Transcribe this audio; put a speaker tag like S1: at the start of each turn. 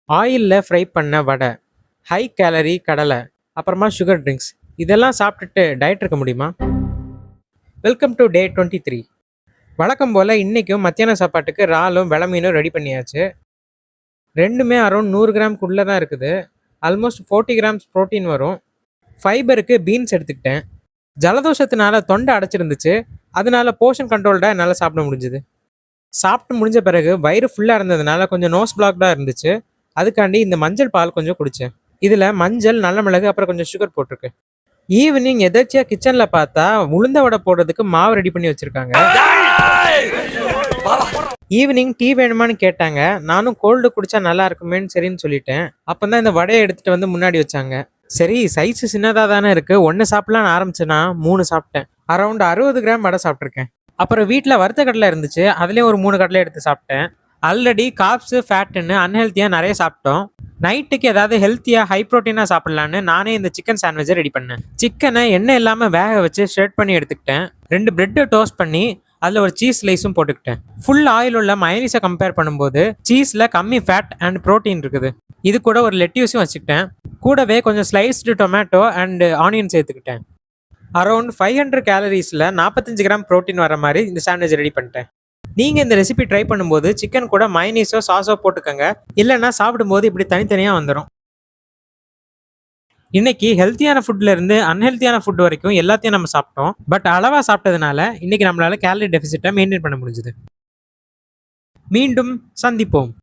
S1: ஆயில்ல fry பண்ண வடை, high calorie கடலை, அப்புறமா சுகர் ட்ரிங்க்ஸ் இதெல்லாம் சாப்பிட்டுட்டு டயட் இருக்க முடியுமா? Welcome to day 23. வழக்கம் போல் இன்றைக்கும் மத்தியான சாப்பாட்டுக்கு இறாலும் வெள மீனும் ரெடி பண்ணியாச்சு. ரெண்டுமே அரௌண்ட் 100 கிராம்க்குள்ளே தான் இருக்குது. ஆல்மோஸ்ட் 40 கிராம்ஸ் ப்ரோட்டீன் வரும். ஃபைபருக்கு பீன்ஸ் எடுத்துக்கிட்டேன். ஜலதோஷத்தினால தொண்டை அடைச்சிருந்துச்சு, அதனால போர்ஷன் கண்ட்ரோல்டாக என்னால் சாப்பிட முடிஞ்சுது. சாப்பிட்டு முடிஞ்ச பிறகு வயிறு ஃபுல்லாக இருந்ததுனால கொஞ்சம் நோஸ் பிளாக்டாக இருந்துச்சு. அதுக்காண்டி இந்த மஞ்சள் பால் கொஞ்சம் குடித்தேன். இதில் மஞ்சள், நல்ல மிளகு, அப்புறம் கொஞ்சம் சுகர் போட்டிருக்கு. ஈவினிங் எதாச்சியாக கிச்சனில் பார்த்தா உளுந்த வடை போடுறதுக்கு மாவு ரெடி பண்ணி வச்சுருக்காங்க. ஈவினிங் டீ வேணுமான்னு கேட்டாங்க. நானும் கோல்டு குடித்தா நல்லா இருக்குமேன்னு சரின்னு சொல்லிட்டேன். அப்போ தான் இந்த வடையை எடுத்துகிட்டு வந்து முன்னாடி வச்சாங்க. சரி, சைஸு சின்னதாக தானே இருக்குது, 1 சாப்பிட்லான்னு ஆரம்பிச்சேன்னா 3 சாப்பிட்டேன். அரௌண்ட் 60 கிராம் வடை சாப்பிட்ருக்கேன். அப்புறம் வீட்டில் வறுத்த கடலை இருந்துச்சு, அதுலேயும் ஒரு 3 கடலை எடுத்து சாப்பிட்டேன். ஆல்ரெடி காப்ஸு ஃபேட்டுன்னு அன்ஹெல்த்தியாக நிறைய சாப்பிட்டோம். நைட்டுக்கு ஏதாவது ஹெல்த்தியாக ஹை ப்ரோட்டீனாக சாப்பிட்லான்னு நானே இந்த சிக்கன் சாண்ட்விச்சை ரெடி பண்ணேன். சிக்கனை எண்ணெய் இல்லாமல் வேக வச்சு ஷ்ரெட் பண்ணி எடுத்துக்கிட்டேன். 2 பிரெட்டை டோஸ்ட் பண்ணி அதில் ஒரு சீஸ் ஸ்லைஸும் போட்டுக்கிட்டேன். ஃபுல் ஆயில் உள்ள மயனீஸை கம்பேர் பண்ணும்போது சீஸில் கம்மி ஃபேட் அண்ட் ப்ரோட்டீன் இருக்குது. இது கூட ஒரு லெட்யூஸும் வச்சுக்கிட்டேன். கூடவே கொஞ்சம் ஸ்லைஸ்டு டொமேட்டோ அண்ட் ஆனியன் சேர்த்துக்கிட்டேன். அரௌண்ட் 500 கேலரிஸில் 45 கிராம் ப்ரோட்டீன் வர மாதிரி இந்த சாண்ட்விச் ரெடி பண்ணிட்டேன். நீங்கள் இந்த ரெசிபி ட்ரை பண்ணும்போது சிக்கன் கூட மயனீஸோ சாஸோ போட்டுக்கோங்க. இல்லைன்னா சாப்பிடும்போது இப்படி தனித்தனியாக வந்துடும். இன்னைக்கு ஹெல்த்தியான ஃபுட்ல இருந்து அன்ஹெல்த்தியான ஃபுட் வரைக்கும் எல்லாத்தையும் நம்ம சாப்பிட்டோம். பட் அளவாக சாப்பிட்டதுனால இன்னைக்கு நம்மளால கேலரி டெபிசிட்டை மெயின்டைன் பண்ண முடிஞ்சுது. மீண்டும் சந்திப்போம்.